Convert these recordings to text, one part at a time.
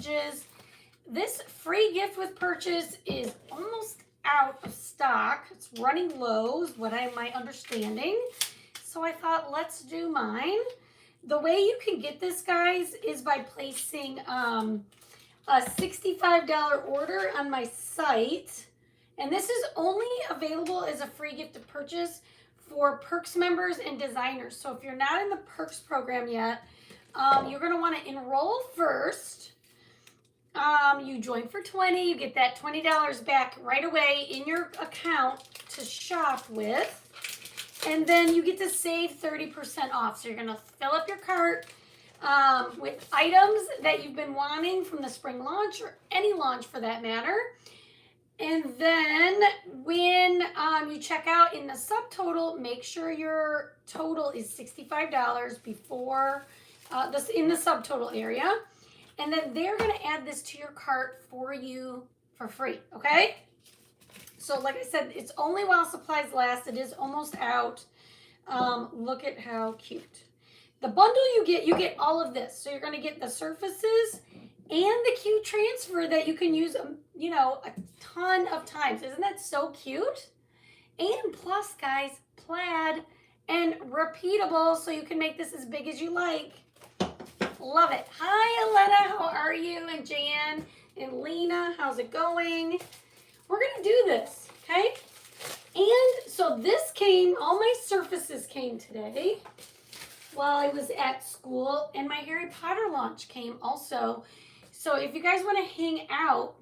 messages. This free gift with purchase is almost out of stock. It's running low is what my understanding. So I thought, let's do mine. The way you can get this, guys, is by placing a $65 order on my site. And this is only available as a free gift to purchase for Perks members and designers. So if you're not in the Perks program yet, you're going to want to enroll first. You join for $20, you get that $20 back right away in your account to shop with. And then you get to save 30% off. So you're going to fill up your cart with items that you've been wanting from the spring launch or any launch for that matter. And then when you check out in the subtotal, make sure your total is $65 before this in the subtotal area. And then they're going to add this to your cart for you for free, okay? So like I said, it's only while supplies last. It is almost out. Look at how cute. The bundle you get all of this. So you're going to get the surfaces and the cute transfer that you can use, a ton of times. Isn't that so cute? And plus, guys, plaid and repeatable, so you can make this as big as you like. Love it. Hi, Aletta. How are you? And Jan and Lena. How's it going? We're going to do this, okay? And so this came, all my surfaces came today while I was at school, and my Harry Potter launch came also. So if you guys want to hang out,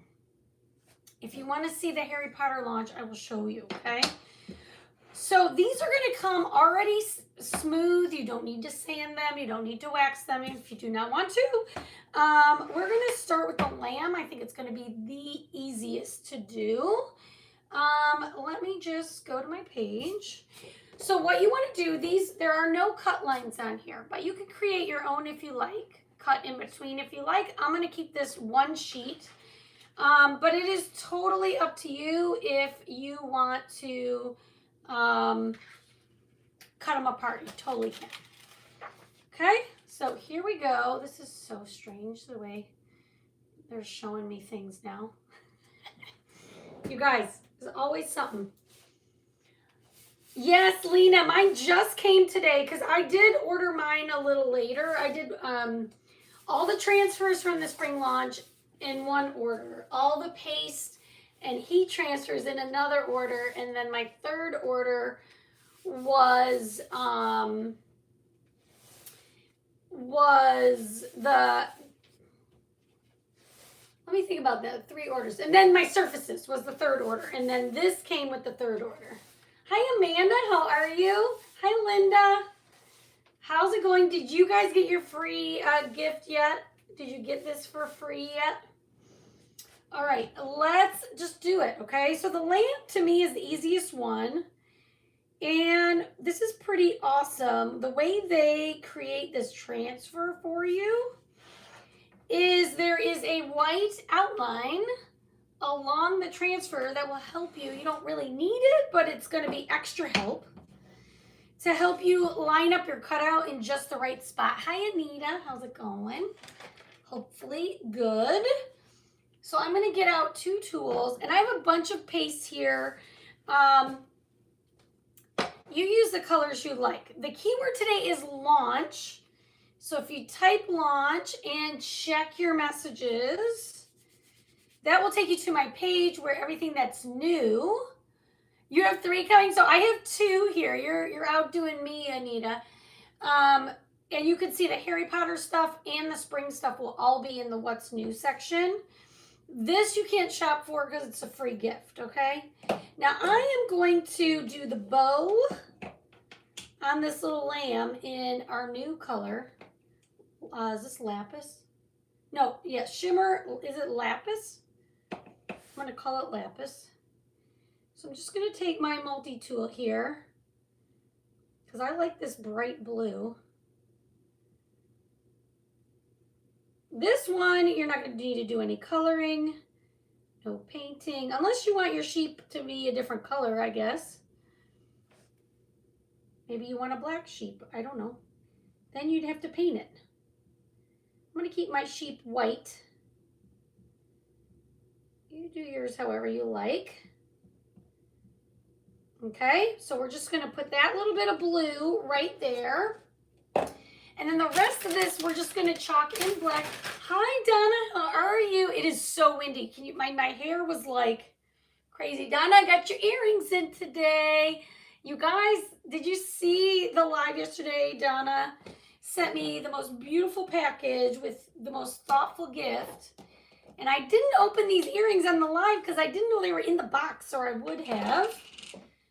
if you want to see the Harry Potter launch, I will show you, okay? So these are going to come already smooth. You don't need to sand them. You don't need to wax them if you do not want to. We're going to start with the lamb. I think it's going to be the easiest to do. Let me just go to my page. So what you want to do, there are no cut lines on here, but you can create your own if you like. Cut in between if you like. I'm going to keep this one sheet. But it is totally up to you if you want to cut them apart. You totally can. Okay, so here we go. This is so strange the way they're showing me things now. You guys, there's always something. Yes, Lena, mine just came today because I did order mine a little later. I did all the transfers from the spring launch in one order, all the paste and heat transfers in another order, and then my third order was the, let me think about the 3 orders, and then my surfaces was the third order, and then this came with the third order. Hi Amanda, how are you? Hi Linda, how's it going? Did you guys get your free gift yet? Did you get this for free yet? All right, let's just do it, okay? So the lamp to me is the easiest one. And this is pretty awesome. The way they create this transfer for you is there is a white outline along the transfer that will help you. You don't really need it, but it's going to be extra help to help you line up your cutout in just the right spot. Hi, Anita. How's it going? Hopefully good. So I'm going to get out 2 tools, and I have a bunch of paste here. You use the colors you like. The keyword today is launch. So if you type launch and check your messages, that will take you to my page where everything that's new. You have 3 coming, so I have 2 here. You're outdoing me, Anita. And you can see the Harry Potter stuff and the spring stuff will all be in the what's new section. This you can't shop for because it's a free gift, okay? Now I am going to do the bow on this little lamb in our new color. Is this lapis? No, yeah, shimmer. Is it lapis? I'm going to call it lapis. So I'm just going to take my multi-tool here because I like this bright blue. This one, you're not going to need to do any coloring, no painting, unless you want your sheep to be a different color, I guess. Maybe you want a black sheep, I don't know. Then you'd have to paint it. I'm going to keep my sheep white. You do yours however you like. Okay, so we're just gonna put that little bit of blue right there. And then the rest of this, we're just gonna chalk in black. Hi, Donna, how are you? It is so windy. Can you, my hair was like crazy. Donna, I got your earrings in today. You guys, did you see the live yesterday? Donna sent me the most beautiful package with the most thoughtful gift. And I didn't open these earrings on the live because I didn't know they were in the box, or I would have.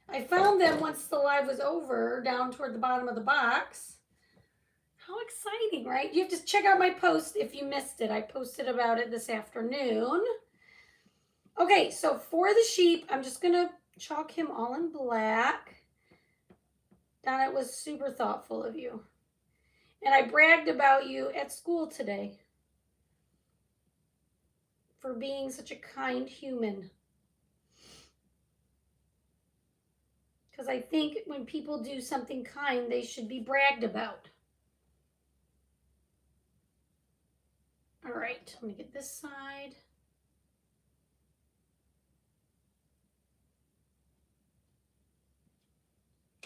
I found them once the live was over, down toward the bottom of the box. How exciting, right? You have to check out my post if you missed it. I posted about it this afternoon. Okay, so for the sheep, I'm just going to chalk him all in black. Donna, it was super thoughtful of you. And I bragged about you at school today for being such a kind human. Because I think when people do something kind, they should be bragged about. All right, let me get this side.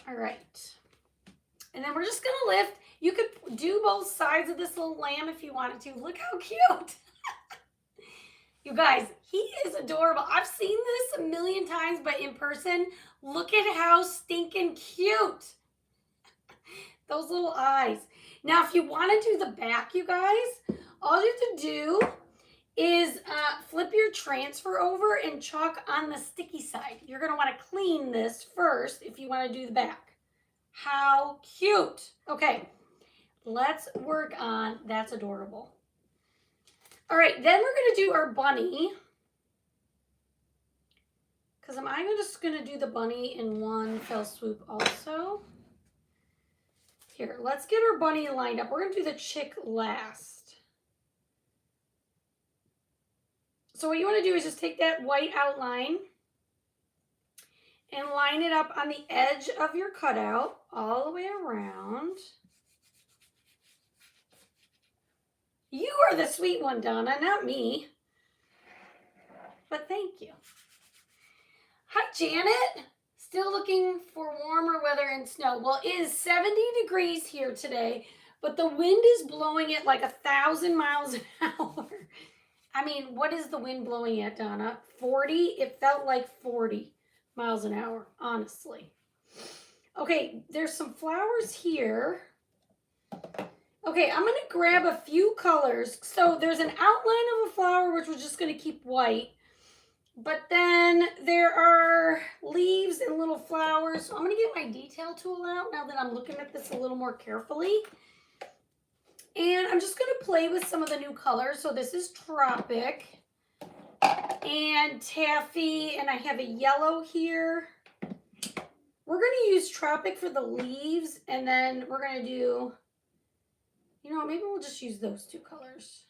All right. And then we're just going to lift. You could do both sides of this little lamb if you wanted to. Look how cute. You guys, he is adorable. I've seen this a million times, but in person, look at how stinking cute. Those little eyes. Now, if you want to do the back, you guys, all you have to do is flip your transfer over and chalk on the sticky side. You're going to want to clean this first if you want to do the back. How cute. Okay, let's work on, that's adorable. All right, then we're going to do our bunny. Because I'm just going to do the bunny in one fell swoop also. Here, let's get our bunny lined up. We're going to do the chick last. So what you want to do is just take that white outline and line it up on the edge of your cutout all the way around. You are the sweet one, Donna, not me. But thank you. Hi, Janet. Still looking for warmer weather and snow. Well, it is 70 degrees here today, but the wind is blowing it like 1,000 miles an hour. I mean, what is the wind blowing at, Donna? 40? It felt like 40 miles an hour, honestly. Okay, there's some flowers here. Okay, I'm going to grab a few colors. So there's an outline of a flower, which we're just going to keep white. But then there are leaves and little flowers. So I'm going to get my detail tool out now that I'm looking at this a little more carefully. And I'm just going to play with some of the new colors. So this is Tropic and Taffy, and I have a yellow here. We're going to use Tropic for the leaves, and then we're going to do, you know, maybe we'll just use those two colors.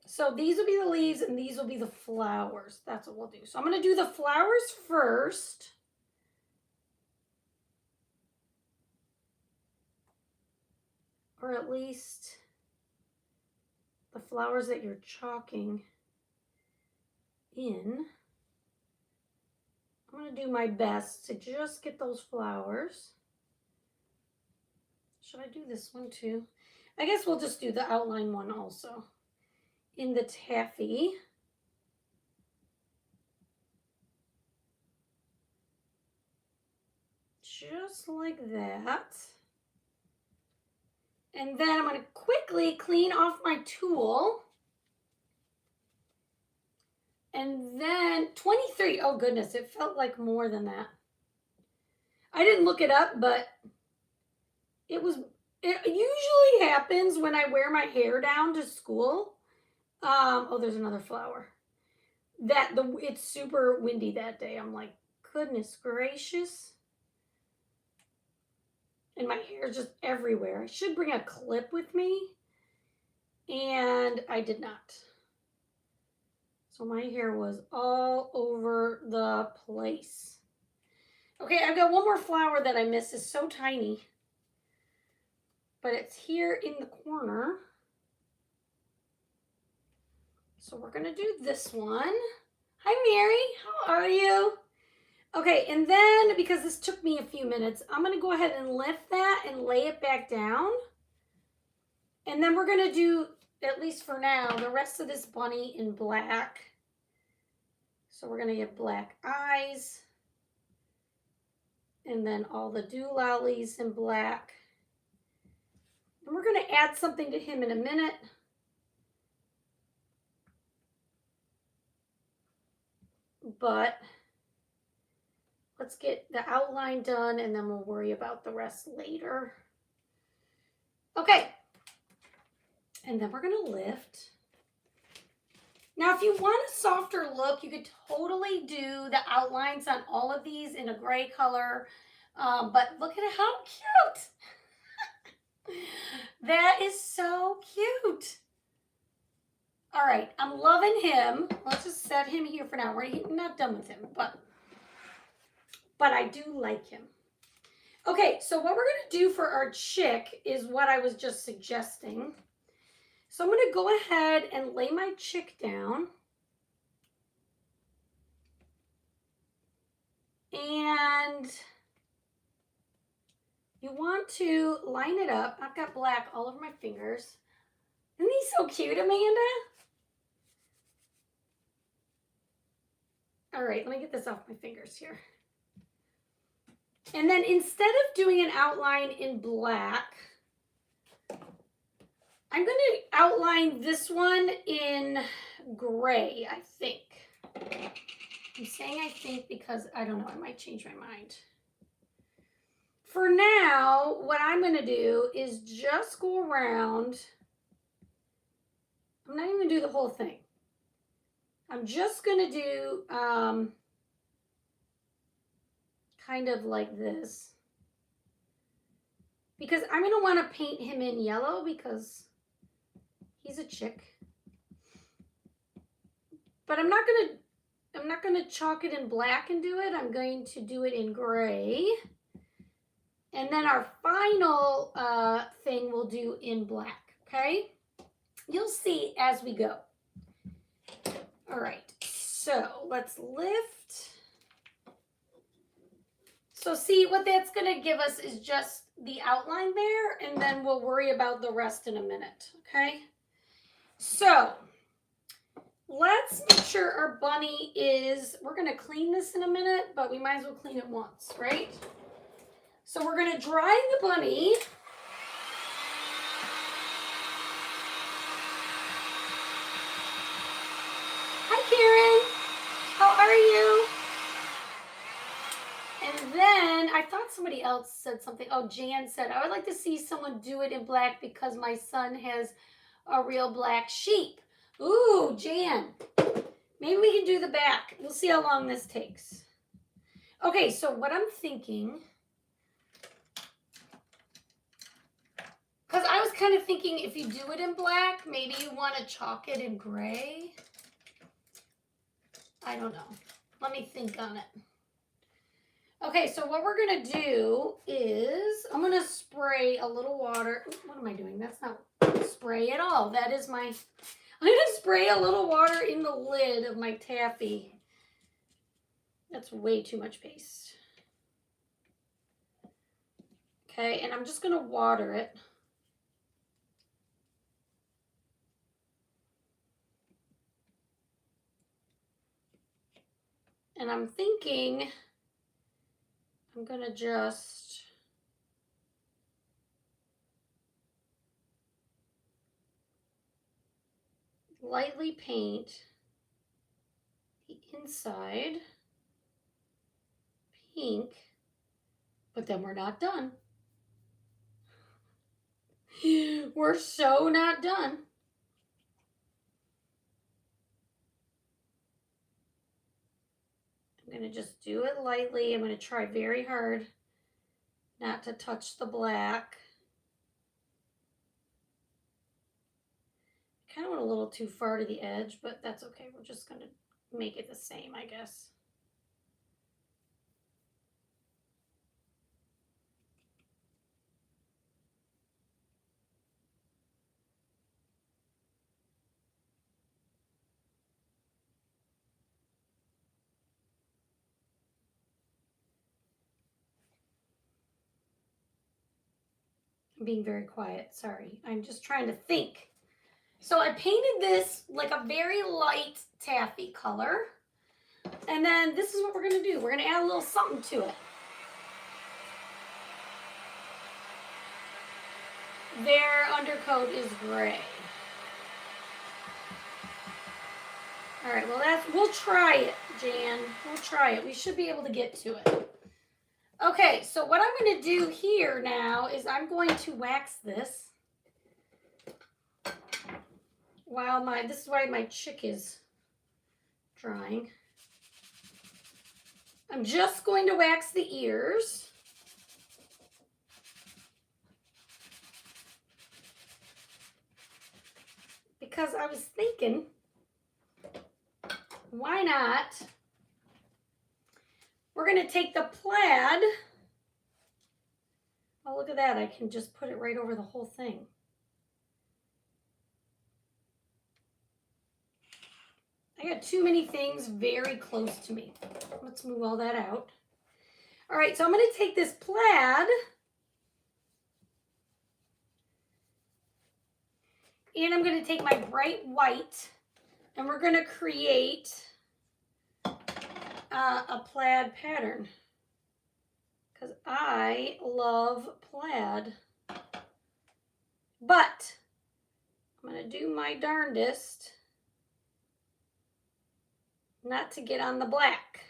So these will be the leaves and these will be the flowers. That's what we'll do. So I'm going to do the flowers first. Or at least the flowers that you're chalking in. I'm going to do my best to just get those flowers. Should I do this one too? I guess we'll just do the outline one also. In the Taffy. Just like that. And then I'm going to quickly clean off my tool. And then 23. Oh goodness, it felt like more than that. I didn't look it up, but it usually happens when I wear my hair down to school. Oh, there's another flower. It's super windy that day. I'm like, goodness gracious. And my hair is just everywhere. I should bring a clip with me. And I did not. So my hair was all over the place. Okay, I've got one more flower that I missed. It's so tiny. But it's here in the corner. So we're gonna do this one. Hi Mary, how are you? Okay, and then because this took me a few minutes, I'm gonna go ahead and lift that and lay it back down. And then we're gonna do, at least for now, the rest of this bunny in black. So we're gonna get black eyes. And then all the doolollies in black. And we're gonna add something to him in a minute. But let's get the outline done and then we'll worry about the rest later. Okay. And then we're gonna lift. Now, if you want a softer look, you could totally do the outlines on all of these in a gray color. But look at how cute. That is so cute. All right, I'm loving him. Let's just set him here for now. We're not done with him, but I do like him. Okay, so what we're gonna do for our chick is what I was just suggesting. So I'm going to go ahead and lay my chick down. And you want to line it up. I've got black all over my fingers. Isn't he so cute, Amanda? All right, let me get this off my fingers here. And then instead of doing an outline in black, I'm going to outline this one in gray, I think. I'm saying I think because, I don't know, I might change my mind. For now, what I'm going to do is just go around. I'm not even going to do the whole thing. I'm just going to do kind of like this. Because I'm going to want to paint him in yellow because he's a chick. But I'm not going to chalk it in black and do it. I'm going to do it in gray. And then our final thing we'll do in black, okay? You'll see as we go. All right, so let's lift. So see, what that's going to give us is just the outline there, and then we'll worry about the rest in a minute, okay? So let's make sure our bunny is, we're going to clean this in a minute, but we might as well clean it once, right? So we're going to dry the bunny. Hi, Karen. How are you? And then I thought somebody else said something. Oh, Jan said, I would like to see someone do it in black because my son has a real black sheep. Ooh, Jan. Maybe we can do the back. We'll see how long this takes. Okay, so what I'm thinking, because I was kind of thinking if you do it in black, maybe you want to chalk it in gray. I don't know. Let me think on it. Okay, so what we're going to do is I'm going to spray a little water. What am I doing? That's not spray at all. That is my, I'm going to spray a little water in the lid of my taffy. That's way too much paste. Okay, and I'm just going to water it. And I'm thinking I'm going to just lightly paint the inside pink, but then we're not done. We're so not done. I'm going to just do it lightly. I'm going to try very hard not to touch the black. I kind of went a little too far to the edge, but that's okay. We're just going to make it the same, I guess. I'm being very quiet, sorry. I'm just trying to think. So I painted this like a very light taffy color. And then this is what we're gonna do. We're gonna add a little something to it. Their undercoat is gray. All right, well we'll try it, Jan. We'll try it. We should be able to get to it. Okay, so what I'm gonna do here now is I'm going to wax this. While this is why my chick is drying. I'm just going to wax the ears. Because I was thinking, why not? We're going to take the plaid. Oh, look at that. I can just put it right over the whole thing. I got too many things very close to me. Let's move all that out. All right, so I'm going to take this plaid and I'm going to take my bright white and we're going to create a plaid pattern because I love plaid. But I'm going to do my darndest not to get on the black.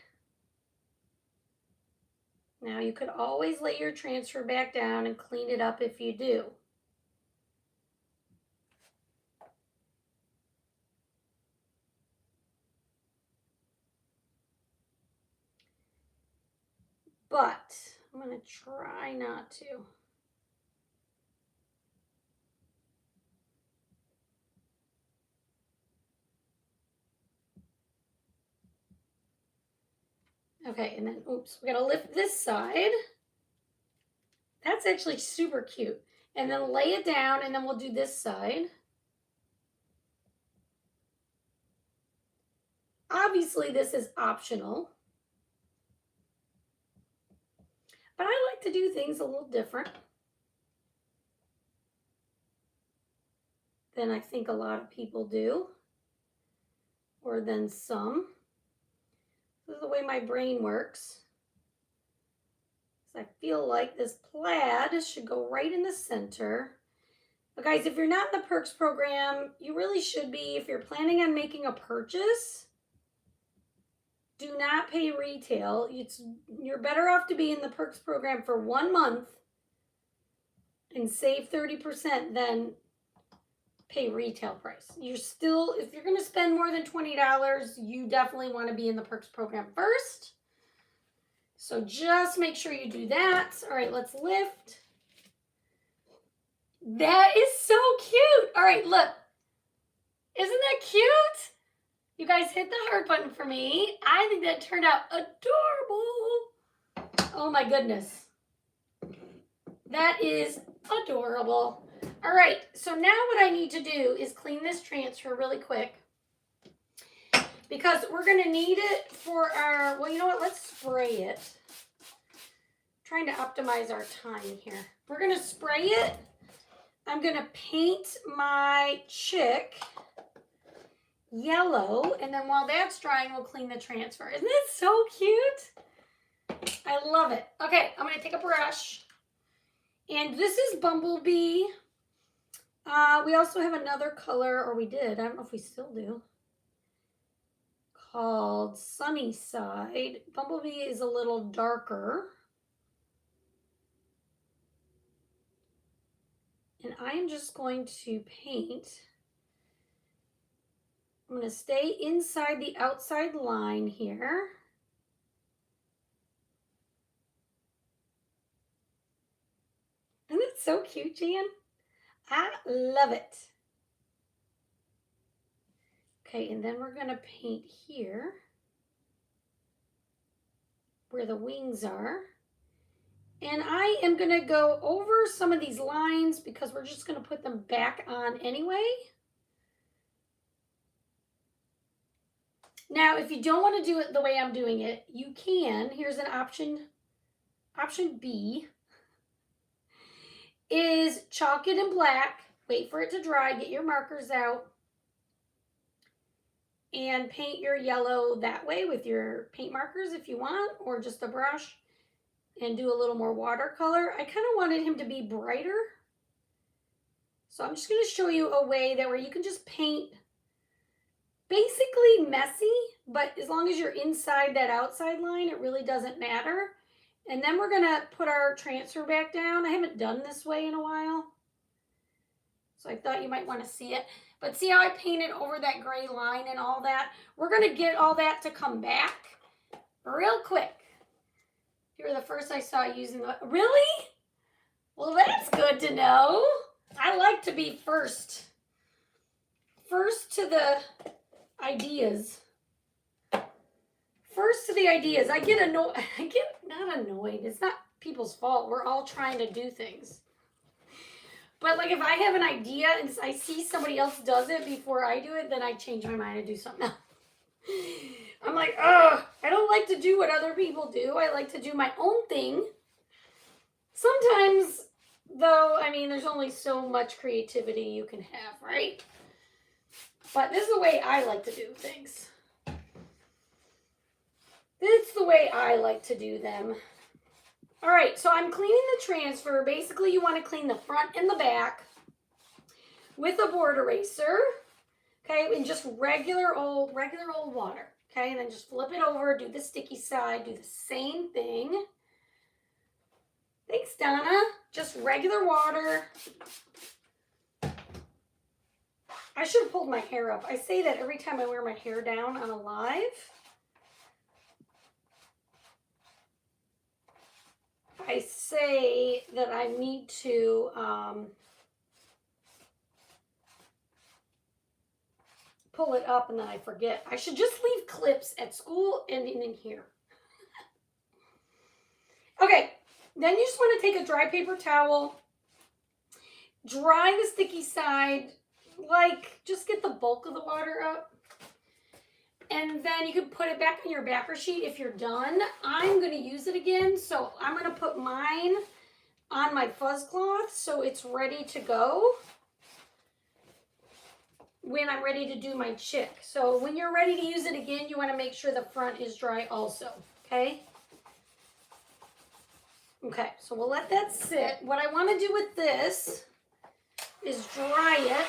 Now you could always lay your transfer back down and clean it up if you do. But I'm going to try not to. Okay, and then, oops, we gotta lift this side. That's actually super cute. And then lay it down, and then we'll do this side. Obviously, this is optional. But I like to do things a little different than I think a lot of people do, or than some. This is the way my brain works. I feel like this plaid should go right in the center. But guys, if you're not in the Perks program, you really should be. If you're planning on making a purchase, do not pay retail. You're better off to be in the Perks program for 1 month and save 30% than pay retail price. You're still, if you're going to spend more than $20, you definitely want to be in the Perks program first. So just make sure you do that. All right, let's lift. That is so cute. All right, look. Isn't that cute? You guys hit the heart button for me. I think that turned out adorable. Oh my goodness. That is adorable. All right, so now what I need to do is clean this transfer really quick because we're going to need it for our, well, you know what? Let's spray it. I'm trying to optimize our time here. We're going to spray it. I'm going to paint my chick yellow, and then while that's drying, we'll clean the transfer. Isn't it so cute? I love it. Okay, I'm going to take a brush, and this is Bumblebee. We also have another color, or we did, I don't know if we still do, called Sunnyside. Bumblebee is a little darker. And I am just going to paint. I'm going to stay inside the outside line here. Isn't it so cute, Jan? I love it. Okay, and then we're going to paint here where the wings are. And I am going to go over some of these lines because we're just going to put them back on anyway. Now, if you don't want to do it the way I'm doing it, you can. Here's an option B. is chalk it in black. Wait for it to dry. Get your markers out. And paint your yellow that way with your paint markers if you want, or just a brush. And do a little more watercolor. I kind of wanted him to be brighter. So I'm just going to show you a way that where you can just paint basically messy, but as long as you're inside that outside line, it really doesn't matter. And then we're going to put our transfer back down. I haven't done this way in a while, so I thought you might want to see it. But see how I painted over that gray line and all that? We're going to get all that to come back real quick. You were the first I saw using the... Really? Well, that's good to know. I like to be first. First to the ideas. First to the ideas. I get annoyed. Not annoyed. It's not people's fault. We're all trying to do things. But like if I have an idea and I see somebody else does it before I do it, then I change my mind and do something else. I'm like, ugh, I don't like to do what other people do. I like to do my own thing. Sometimes, though, I mean, there's only so much creativity you can have, right? But this is the way I like to do things. This is the way I like to do them. All right, so I'm cleaning the transfer. Basically, you want to clean the front and the back with a board eraser, okay, and just regular old water, okay, and then just flip it over, do the sticky side, do the same thing. Thanks, Donna. Just regular water. I should have pulled my hair up. I say that every time I wear my hair down on a live. I say that I need to pull it up and then I forget. I should just leave clips at school and in here. Okay, then you just want to take a dry paper towel, dry the sticky side, like just get the bulk of the water up. And then you can put it back on your backer sheet if you're done. I'm going to use it again, so I'm going to put mine on my fuzz cloth so it's ready to go when I'm ready to do my chick. So when you're ready to use it again, you want to make sure the front is dry also, okay? Okay, so we'll let that sit. What I want to do with this is dry it.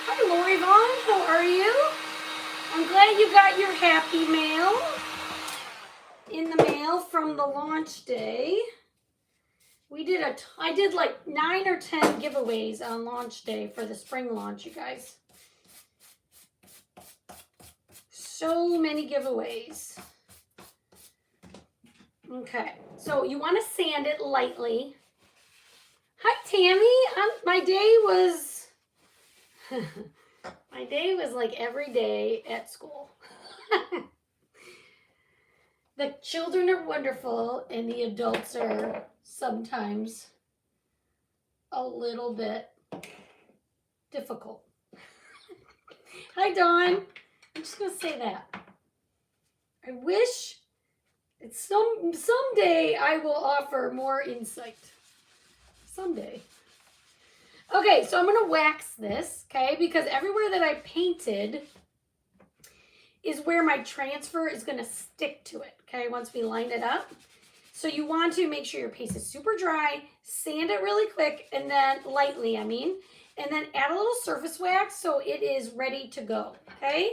Hi, Lori Vaughn. How are you? I'm glad you got your happy mail in the mail from the launch day. I did like 9 or 10 giveaways on launch day for the spring launch, you guys. So many giveaways. Okay, so you want to sand it lightly. Hi, Tammy. My day was... my day was like every day at school. The children are wonderful and the adults are sometimes a little bit difficult. Hi, Dawn. I'm just going to say that. I wish that someday I will offer more insight. Someday. Okay, so I'm going to wax this, okay, because everywhere that I painted is where my transfer is going to stick to it, okay, once we line it up. So you want to make sure your paste is super dry, sand it really quick, and then lightly, and then add a little surface wax so it is ready to go, okay?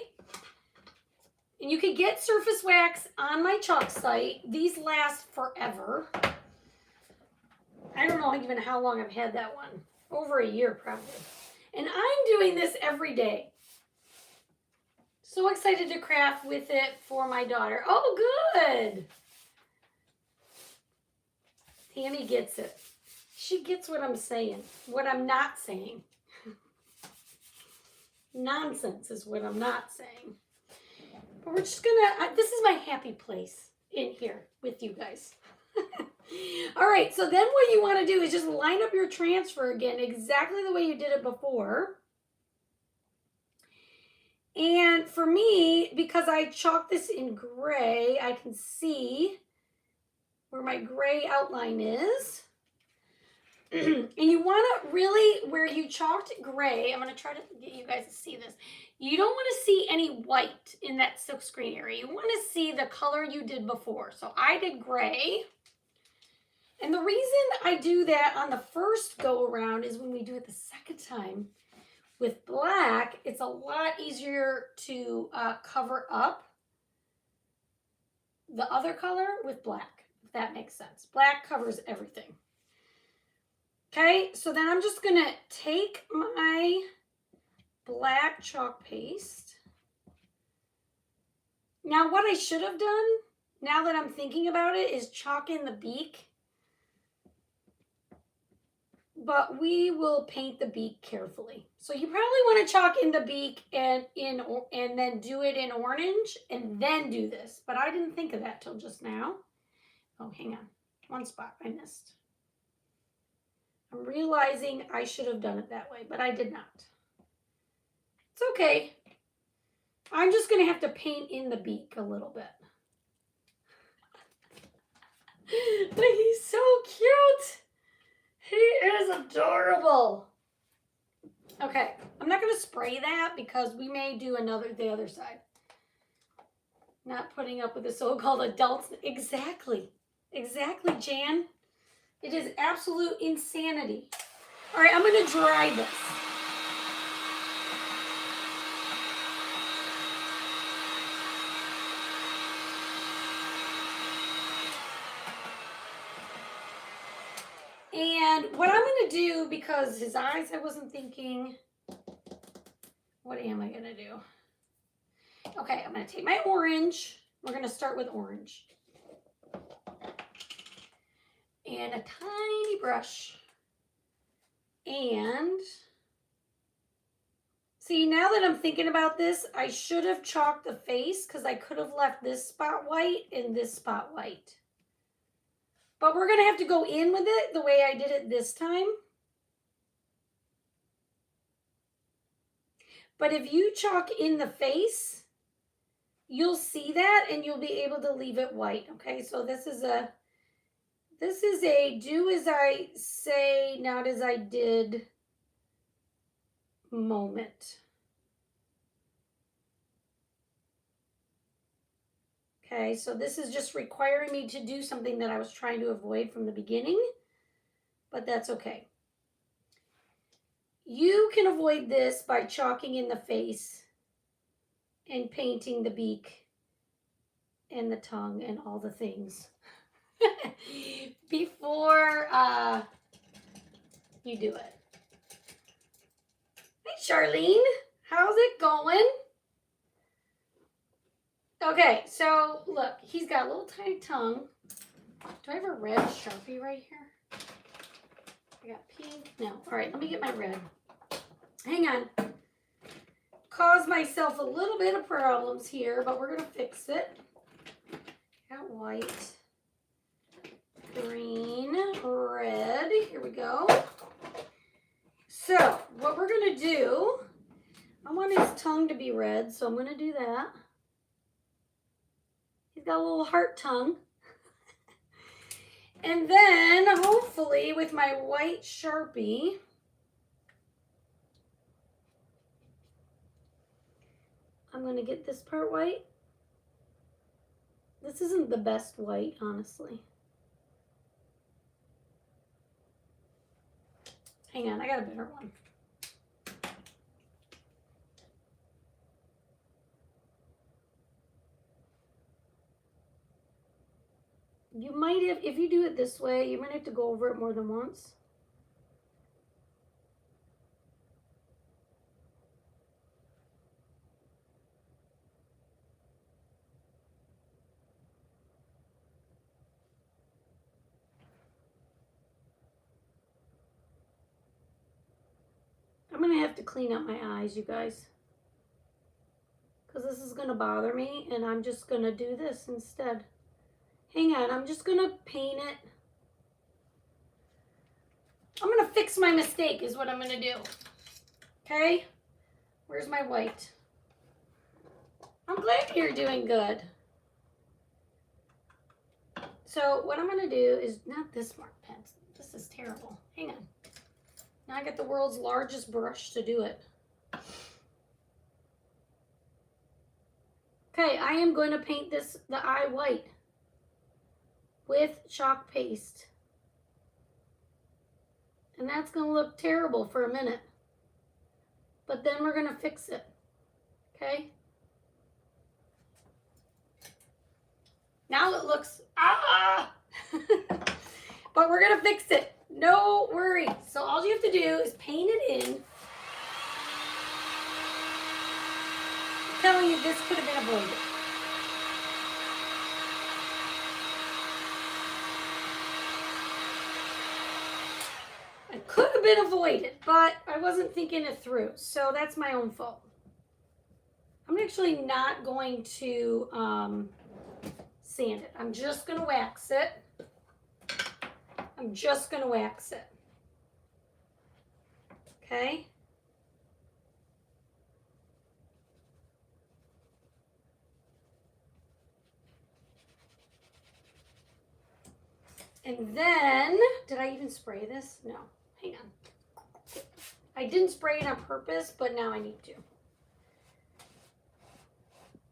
And you can get surface wax on my chalk site. These last forever. I don't know even how long I've had that one. Over a year, probably. And I'm doing this every day. So excited to craft with it for my daughter. Oh, good. Tammy gets it. She gets what I'm saying, what I'm not saying. Nonsense is what I'm not saying. But we're just gonna, this is my happy place in here with you guys. All right, so then what you want to do is just line up your transfer again exactly the way you did it before. And for me, because I chalked this in gray, I can see where my gray outline is. And you want to really, where you chalked gray, I'm going to try to get you guys to see this. You don't want to see any white in that silkscreen area. You want to see the color you did before. So I did gray. And the reason I do that on the first go around is when we do it the second time with black, it's a lot easier to cover up the other color with black, if that makes sense. Black covers everything. Okay, so then I'm just gonna take my black chalk paste. Now what I should have done, now that I'm thinking about it, is chalk in the beak. But we will paint the beak carefully. So you probably want to chalk in the beak and then do it in orange and then do this. But I didn't think of that till just now. Oh, hang on. One spot I missed. I'm realizing I should have done it that way, but I did not. It's okay. I'm just going to have to paint in the beak a little bit. But he's so cute. He is adorable. Okay, I'm not going to spray that because we may do the other side. Not putting up with the so-called adults. Exactly, Jan. It is absolute insanity. All right, I'm going to dry this. And what I'm going to do, because his eyes, I wasn't thinking, what am I going to do? Okay, I'm going to take my orange. We're going to start with orange. And a tiny brush. And see, now that I'm thinking about this, I should have chalked the face because I could have left this spot white and this spot white. But we're going to have to go in with it the way I did it this time. But if you chalk in the face, you'll see that and you'll be able to leave it white. Okay, so this is a do as I say, not as I did moment. Okay, so this is just requiring me to do something that I was trying to avoid from the beginning, but that's okay. You can avoid this by chalking in the face and painting the beak and the tongue and all the things before you do it. Hey, Charlene, how's it going? Okay, so look, he's got a little tiny tongue. Do I have a red Sharpie right here? I got pink. No. All right, let me get my red. Hang on. Caused myself a little bit of problems here, but we're going to fix it. Got white, green, red. Here we go. So what we're going to do, I want his tongue to be red, so I'm going to do that. He's got a little heart tongue. And then, hopefully, with my white Sharpie, I'm going to get this part white. This isn't the best white, honestly. Hang on, I got a better one. You might have, if you do it this way, you might have to go over it more than once. I'm going to have to clean up my eyes, you guys, because this is going to bother me, and I'm just going to do this instead. Hang on, I'm just going to paint it. I'm going to fix my mistake is what I'm going to do. Okay? Where's my white? I'm glad you're doing good. So what I'm going to do is, not this mark pen. This is terrible. Hang on. Now I got the world's largest brush to do it. Okay, I am going to paint the eye white with chalk paste. And that's going to look terrible for a minute. But then we're going to fix it. Okay? Now it looks, but we're going to fix it. No worries. So all you have to do is paint it in. I'm telling you, this could have been avoided. It could have been avoided, but I wasn't thinking it through. So that's my own fault. I'm actually not going to sand it. I'm just going to wax it. I'm just going to wax it. Okay? And then, did I even spray this? No. Hang on. I didn't spray it on purpose, but now I need to.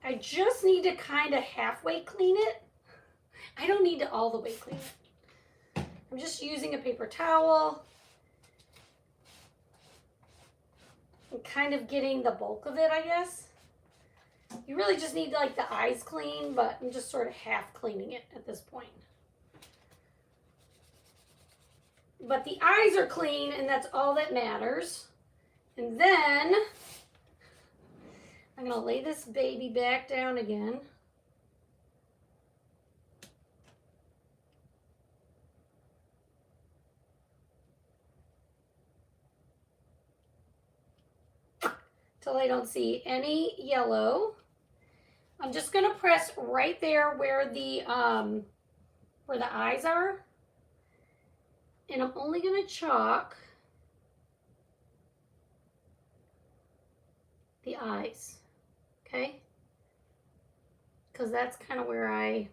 I just need to kind of halfway clean it. I don't need to all the way clean it. I'm just using a paper towel and kind of getting the bulk of it, I guess. You really just need like the eyes clean, but I'm just sort of half cleaning it at this point. But the eyes are clean, and that's all that matters. And then I'm going to lay this baby back down again. Till I don't see any yellow. I'm just going to press right there where the eyes are. And I'm only going to chalk the eyes, okay? Because that's kind of where I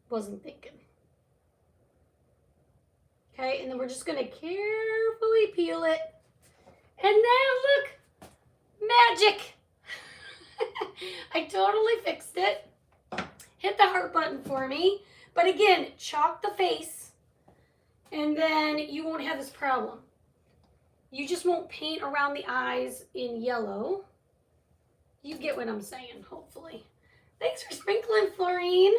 wasn't thinking. Okay, and then we're just going to carefully peel it. And now look, magic. I totally fixed it. Hit the heart button for me. But again, chalk the face, and then you won't have this problem. You just won't paint around the eyes in yellow. You get what I'm saying, hopefully. Thanks for sprinkling, Florine.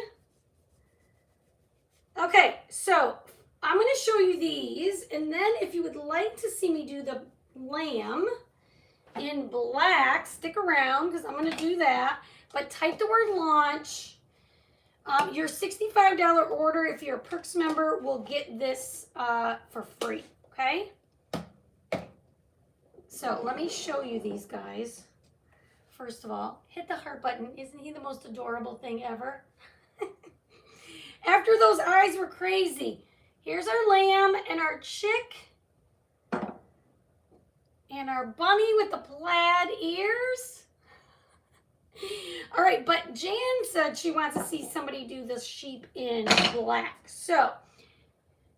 Okay, so I'm going to show you these, and then if you would like to see me do the lamb in black, stick around, because I'm going to do that. But type the word launch. Your $65 order, if you're a Perks member, will get this for free, okay? So let me show you these guys. First of all, hit the heart button. Isn't he the most adorable thing ever? After those eyes were crazy. Here's our lamb and our chick. And our bunny with the plaid ears. All right, but Jan said she wants to see somebody do this sheep in black. So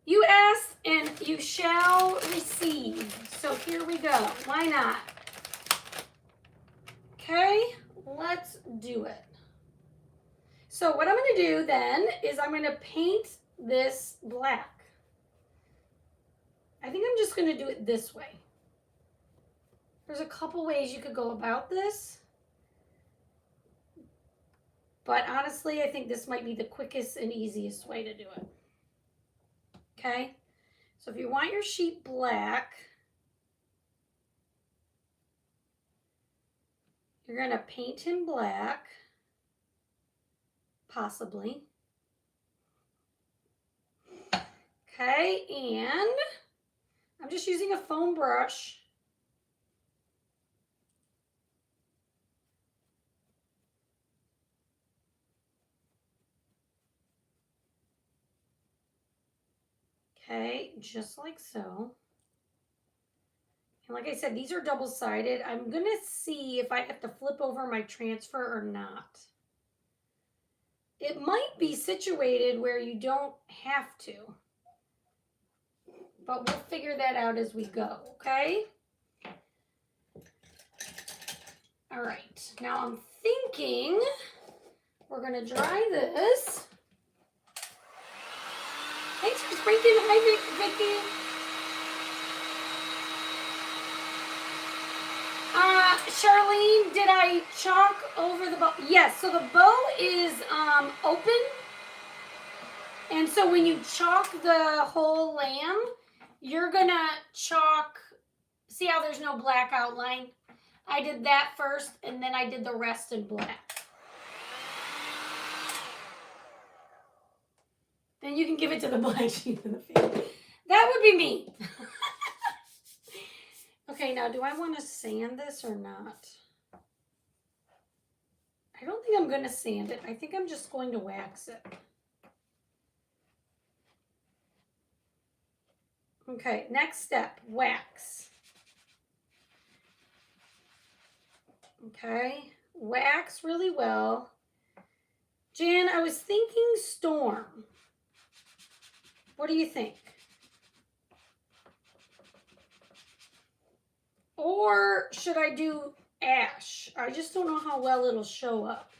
you asked and you shall receive. So here we go. Why not? Okay, let's do it. So what I'm going to do then is I'm going to paint this black. I think I'm just going to do it this way. There's a couple ways you could go about this. But honestly, I think this might be the quickest and easiest way to do it. Okay? So if you want your sheep black, you're going to paint him black, possibly. Okay, and I'm just using a foam brush. Okay, just like so. And like I said, these are double-sided. I'm going to see if I have to flip over my transfer or not. It might be situated where you don't have to. but we'll figure that out as we go, okay? All right, now I'm thinking we're gonna dry this. Thanks for sprinkling. Hi, Vicky. Charlene, did I chalk over the bow? Yes, so the bow is open. And so when you chalk the whole lamb, you're gonna chalk, see how there's no black outline? I did that first, and then I did the rest in black. Then you can give it to the black sheep in the family. That would be me. Okay, now do I want to sand this or not? I don't think I'm going to sand it. I think I'm just going to wax it. Okay, next step, wax. Okay, wax really well. Jan, I was thinking storm. What do you think? Or should I do ash? I just don't know how well it'll show up.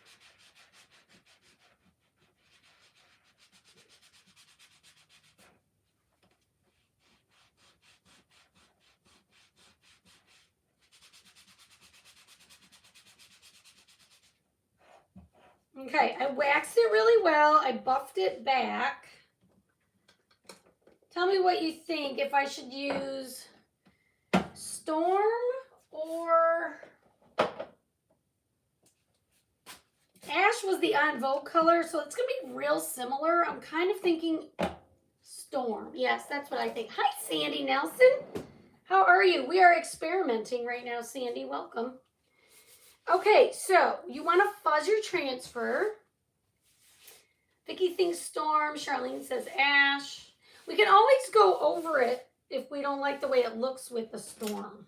Okay, I waxed it really well. I buffed it back. Tell me what you think, if I should use storm or ash was the en vogue color, so it's going to be real similar. I'm kind of thinking storm. Yes, that's what I think. Hi, Sandy Nelson. How are you? We are experimenting right now, Sandy. Welcome. Okay, so you want to fuzz your transfer. Vicky thinks storm. Charlene says ash. We can always go over it if we don't like the way it looks with the storm.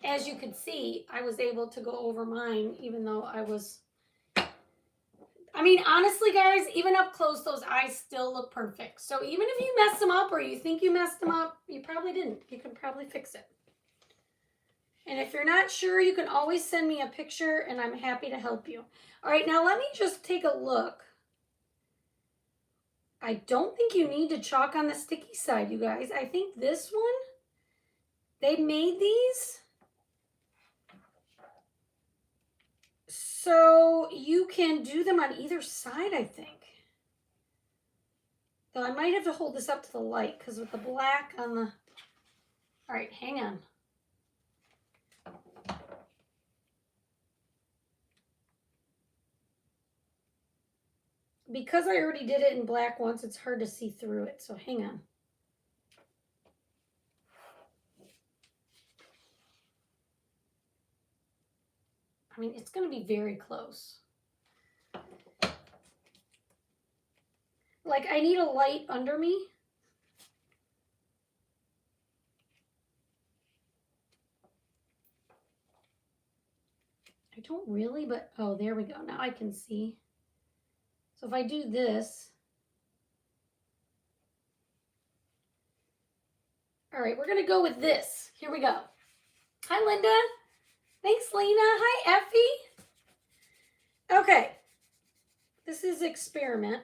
As you can see, I was able to go over mine even though I was... I mean, honestly, guys, even up close, those eyes still look perfect. So even if you messed them up or you think you messed them up, you probably didn't. You can probably fix it. And if you're not sure, you can always send me a picture and I'm happy to help you. All right, now let me just take a look. I don't think you need to chalk on the sticky side, you guys. I think this one, they made these so you can do them on either side, I think. Though I might have to hold this up to the light because with the black on the... All right, hang on. Because I already did it in black once, it's hard to see through it, so hang on. I mean, it's going to be very close. Like, I need a light under me. I don't really, but, oh, there we go. Now I can see. So if I do this, all right, we're going to go with this. Here we go. Hi, Linda. Thanks, Lena. Hi, Effie. Okay, this is experiment.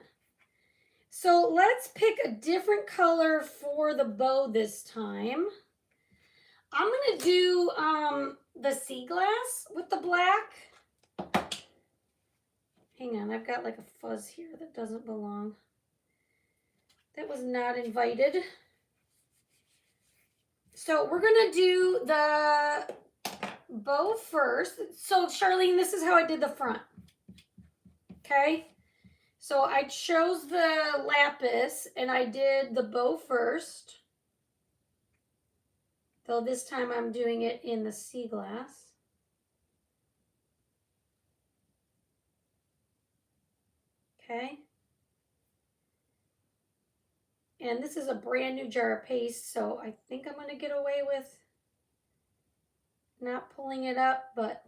So let's pick a different color for the bow this time. I'm going to do the sea glass with the black. Hang on, I've got like a fuzz here that doesn't belong. That was not invited. So we're going to do the bow first. So Charlene, this is how I did the front. Okay. So I chose the lapis and I did the bow first. Though this time I'm doing it in the sea glass. Okay. And this is a brand new jar of paste, so I think I'm going to get away with not pulling it up, but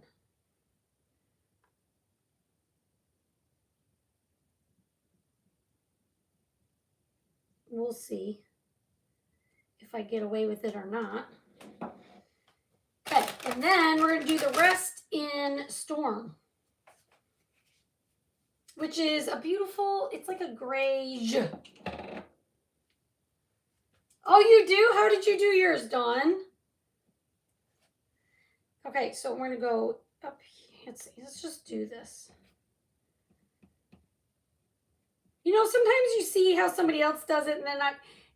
we'll see. if I get away with it or not. Okay, and then we're going to do the rest in Storm, which is a beautiful, it's like a gray. Oh, you do? How did you do yours, Dawn? Okay, so we're going to go up here. Let's just do this. You know, sometimes you see how somebody else does it and then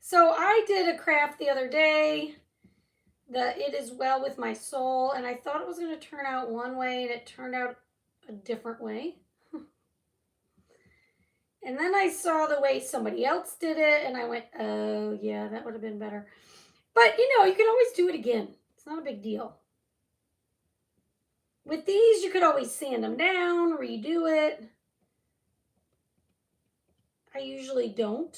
so I did a craft the other day. It is well with my soul, and I thought it was going to turn out one way and it turned out a different way. And then I saw the way somebody else did it and I went, oh yeah, that would have been better. But you know, you can always do it again. It's not a big deal. With these, you could always sand them down, redo it. I usually don't.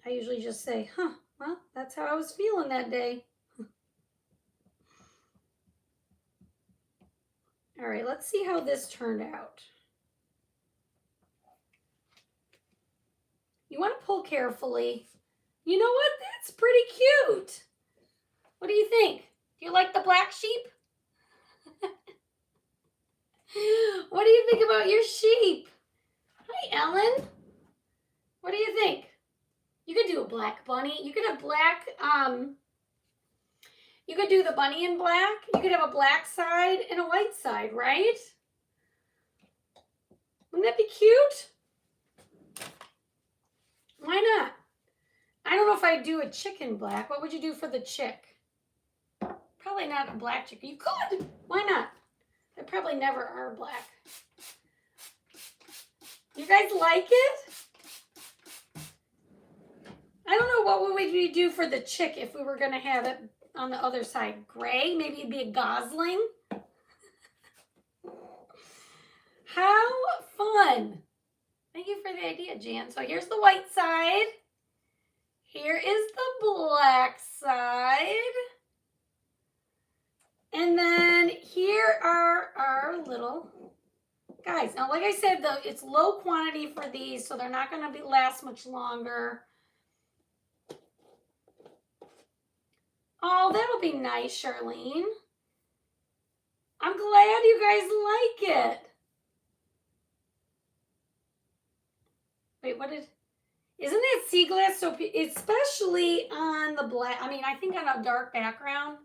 I usually just say, well, that's how I was feeling that day. All right, let's see how this turned out. You want to pull carefully. You know what? That's pretty cute. What do you think? Do you like the black sheep? What do you think about your sheep? Hi, Ellen. What do you think? You could do a black bunny. You could have black, you could do the bunny in black. You could have a black side and a white side, right? Wouldn't that be cute? Why not? I don't know if I'd do a chicken black. What would you do for the chick? Probably not a black chicken. You could. Why not? They probably never are black. You guys like it? I don't know what would we do for the chick if we were going to have it on the other side. Gray? Maybe it'd be a gosling? How fun. Thank you for the idea, Jan. So here's the white side. Here is the black side. And then here are our little guys. Now, like I said, it's low quantity for these, so they're not going to last much longer. Oh, that'll be nice, Charlene. I'm glad you guys like it. Wait, isn't it sea glass? So especially on the black, I think on a dark background,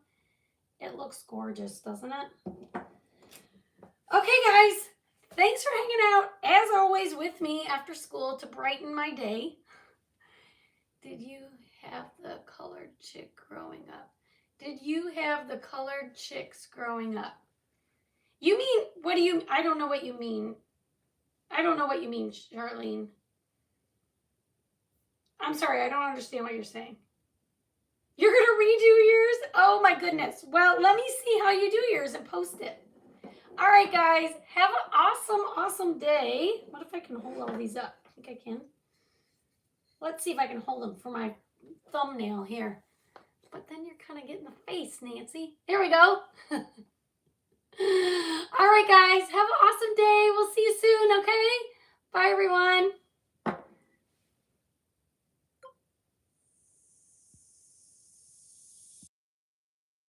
it looks gorgeous, doesn't it? Okay, guys, thanks for hanging out, as always, with me after school to brighten my day. Did you have the colored chick growing up? Did you have the colored chicks growing up? You mean, I don't know what you mean. I don't know what you mean, Charlene. I'm sorry, I don't understand what you're saying. You're going to redo yours? Oh my goodness. Well, let me see how you do yours and post it. All right, guys, have an awesome, awesome day. What if I can hold all these up? I think I can. Let's see if I can hold them for my thumbnail here. But then you're kind of getting the face, Nancy. There we go. All right, guys, have an awesome day. We'll see you soon, okay? Bye, everyone.